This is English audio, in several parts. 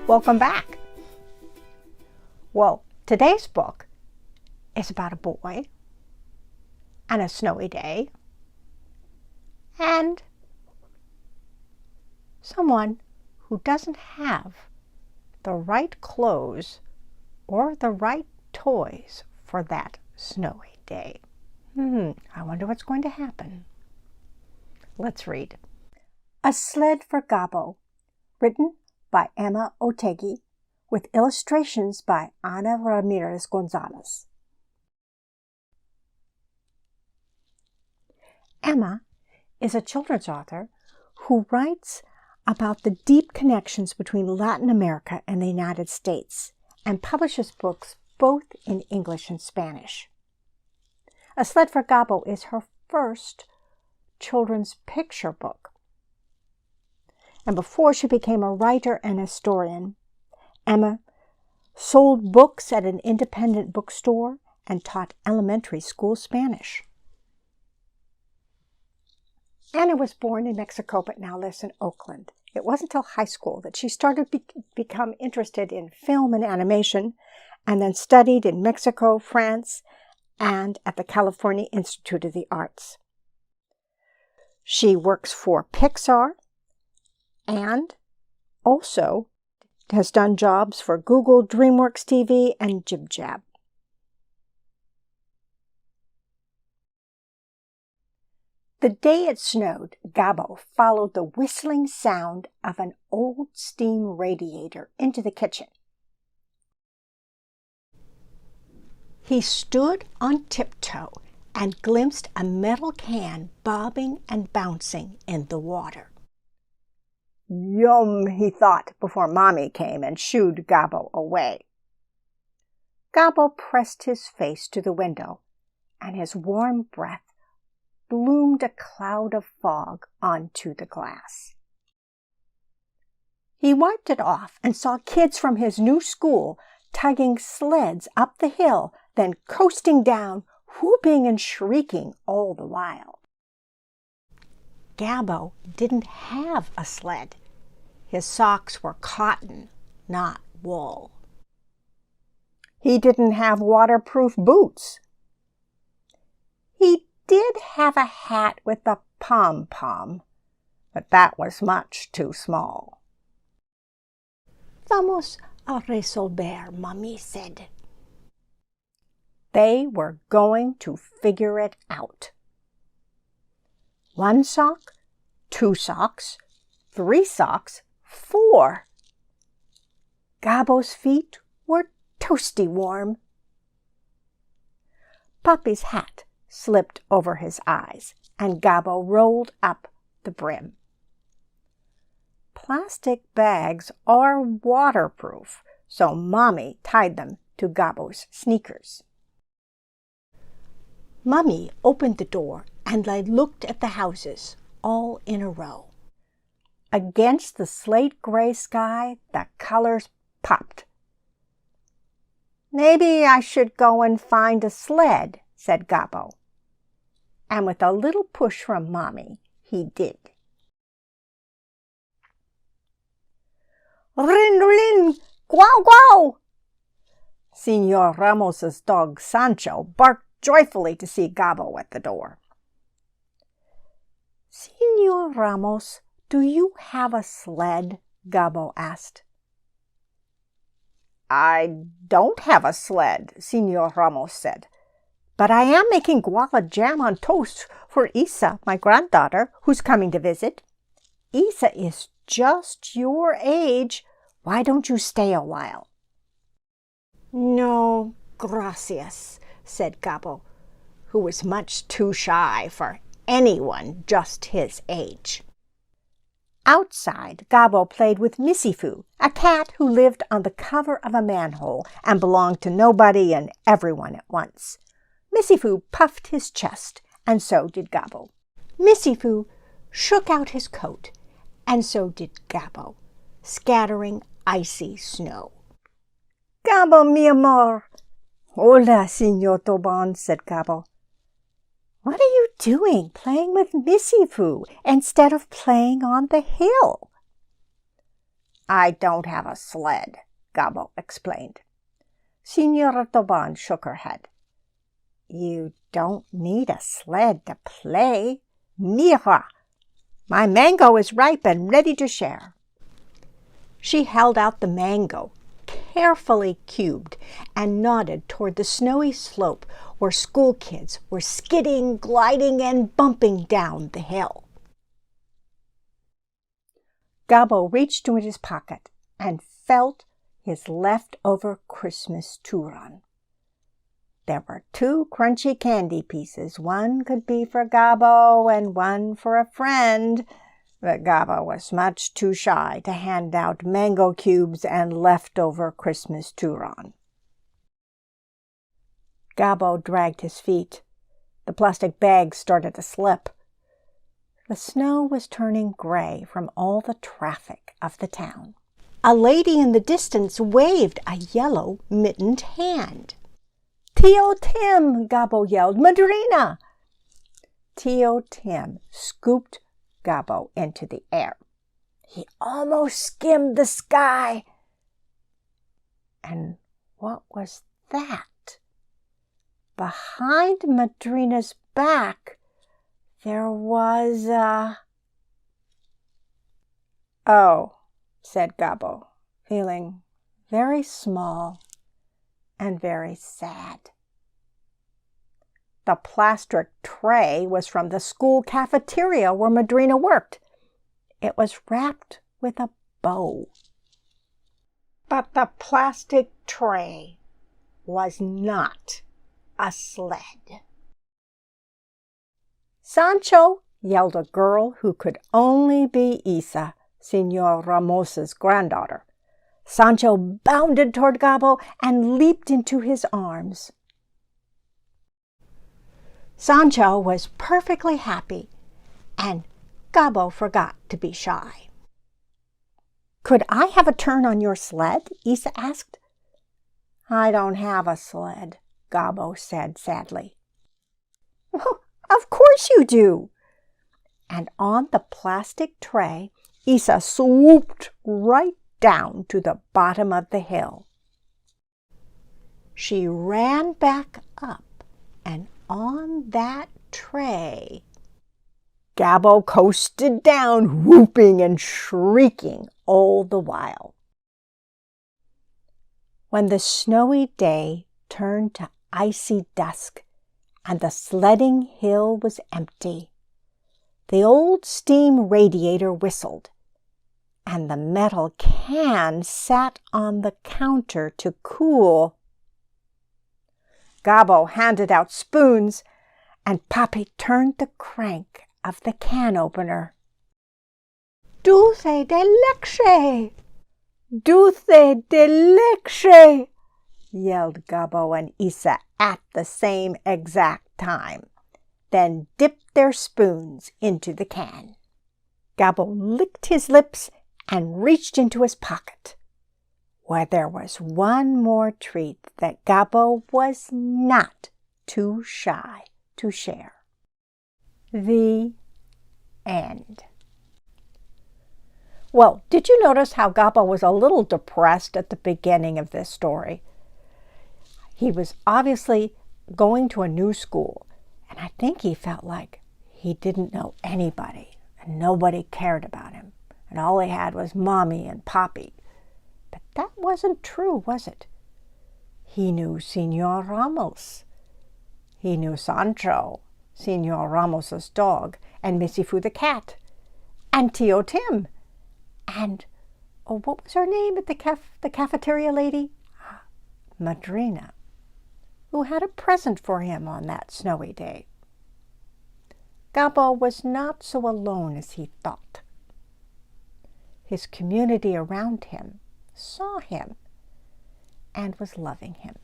Welcome back. Well, today's book is about a boy and a snowy day and someone who doesn't have the right clothes or the right toys for that snowy day. I wonder what's going to happen. Let's read. A Sled for Gabo, written by Emma Otegui, with illustrations by Ana Ramirez Gonzalez. Emma is a children's author who writes about the deep connections between Latin America and the United States and publishes books both in English and Spanish. A Sled for Gabo is her first children's picture book. And before she became a writer and historian, Emma sold books at an independent bookstore and taught elementary school Spanish. Anna was born in Mexico but now lives in Oakland. It wasn't until high school that she started to become interested in film and animation, and then studied in Mexico, France, and at the California Institute of the Arts. She works for Pixar and also has done jobs for Google, DreamWorks TV, and Jib Jab. The day it snowed, Gabo followed the whistling sound of an old steam radiator into the kitchen. He stood on tiptoe and glimpsed a metal can bobbing and bouncing in the water. Yum, he thought before Mommy came and shooed Gabo away. Gabo pressed his face to the window, and his warm breath bloomed a cloud of fog onto the glass. He wiped it off and saw kids from his new school tugging sleds up the hill, then coasting down, whooping and shrieking all the while. Gabo didn't have a sled. His socks were cotton, not wool. He didn't have waterproof boots. He did have a hat with a pom-pom, but that was much too small. Vamos a resolver, Mommy said. They were going to figure it out. 1 sock, 2 socks, 3 socks, 4. Gabo's feet were toasty warm. Puppy's hat slipped over his eyes, and Gabo rolled up the brim. Plastic bags are waterproof, so Mommy tied them to Gabo's sneakers. Mommy opened the door and I looked at the houses, all in a row. Against the slate-gray sky, the colors popped. Maybe I should go and find a sled, said Gabo. And with a little push from Mommy, he did. Rin-rin, guau-guau! Señor Ramos's dog Sancho barked joyfully to see Gabo at the door. Señor Ramos, do you have a sled? Gabo asked. I don't have a sled, Señor Ramos said, but I am making guava jam on toast for Isa, my granddaughter, who's coming to visit. Isa is just your age. Why don't you stay a while? No, gracias, said Gabo, who was much too shy for anyone just his age. Outside, Gabo played with Missy-Foo, a cat who lived on the cover of a manhole and belonged to nobody and everyone at once. Missy-Foo puffed his chest, and so did Gabo. Missy-Foo shook out his coat, and so did Gabo, scattering icy snow. Gabo, mi amor. Hola, Señor Toban, said Gabo. What are you doing, playing with Missy-Foo, instead of playing on the hill? I don't have a sled, Gabo explained. Señora Toban shook her head. You don't need a sled to play. Mira, my mango is ripe and ready to share. She held out the mango, carefully cubed, and nodded toward the snowy slope where school kids were skidding, gliding, and bumping down the hill. Gabo reached into his pocket and felt his leftover Christmas turon. There were 2 crunchy candy pieces. One could be for Gabo and one for a friend, but Gabo was much too shy to hand out mango cubes and leftover Christmas turon. Gabo dragged his feet. The plastic bag started to slip. The snow was turning gray from all the traffic of the town. A lady in the distance waved a yellow mittened hand. Tio Tim, Gabo yelled, Madrina! Tio Tim scooped Gabo into the air. He almost skimmed the sky. And what was that? Behind Madrina's back, there was a... Oh, said Gabo, feeling very small and very sad. The plastic tray was from the school cafeteria where Madrina worked. It was wrapped with a bow. But the plastic tray was not a sled. Sancho, yelled a girl who could only be Isa, Senor Ramos's granddaughter. Sancho bounded toward Gabo and leaped into his arms. Sancho was perfectly happy, and Gabo forgot to be shy. Could I have a turn on your sled? Isa asked. I don't have a sled, Gabo said sadly. Well, of course you do. And on the plastic tray, Isa swooped right down to the bottom of the hill. She ran back up, and on that tray, Gabo coasted down, whooping and shrieking all the while. When the snowy day turned to icy dusk and the sledding hill was empty, the old steam radiator whistled, and the metal can sat on the counter to cool. Gabo handed out spoons, and Papi turned the crank of the can opener. Dulce de leche! Dulce de leche! Yelled Gabo and Isa at the same exact time, then dipped their spoons into the can. Gabo licked his lips and reached into his pocket, where there was one more treat that Gabo was not too shy to share. The end. Well, did you notice how Gabo was a little depressed at the beginning of this story? He was obviously going to a new school, and I think he felt like he didn't know anybody, and nobody cared about him, and all he had was Mommy and Papi. But that wasn't true, was it? He knew Senor Ramos. He knew Sancho, Senor Ramos's dog, and Missy Fu the cat, and Tio Tim, and, oh, what was her name at the cafeteria lady? Madrina, who had a present for him on that snowy day. Gabo was not so alone as he thought. His community around him saw him and was loving him.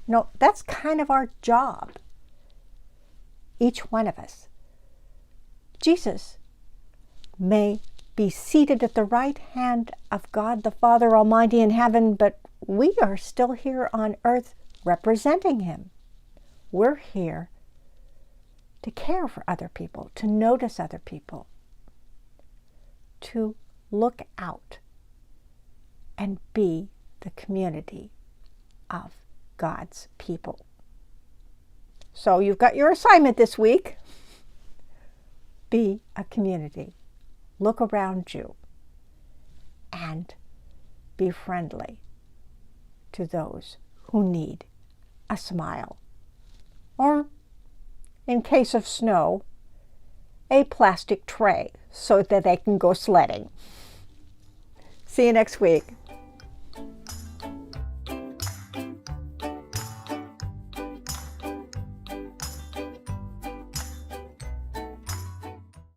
No, that's kind of our job, each one of us. Jesus may be seated at the right hand of God the Father Almighty in heaven, but we are still here on earth representing him. We're here to care for other people, to notice other people, to look out and be the community of God's people. So you've got your assignment this week. Be a community. Look around you and be friendly to those who need a smile. Or, in case of snow, a plastic tray so that they can go sledding. See you next week.